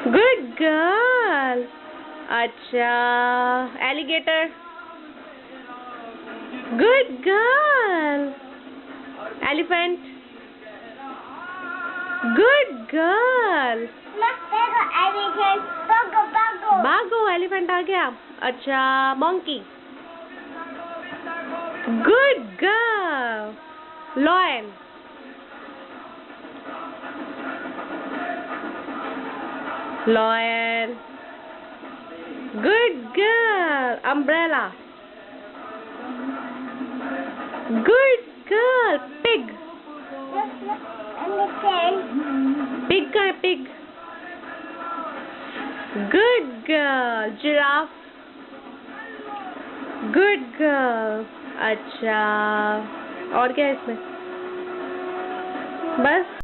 Good girl. अच्छा, alligator. Good girl. Elephant. Good girl. भागो, elephant आ गया। अच्छा, monkey. Good girl. Lion. Lion. Good girl. Umbrella. Good girl. Pig. Pig का है pig. Good girl. Giraffe. Good girl. अच्छा, और क्या है इसमें? बस।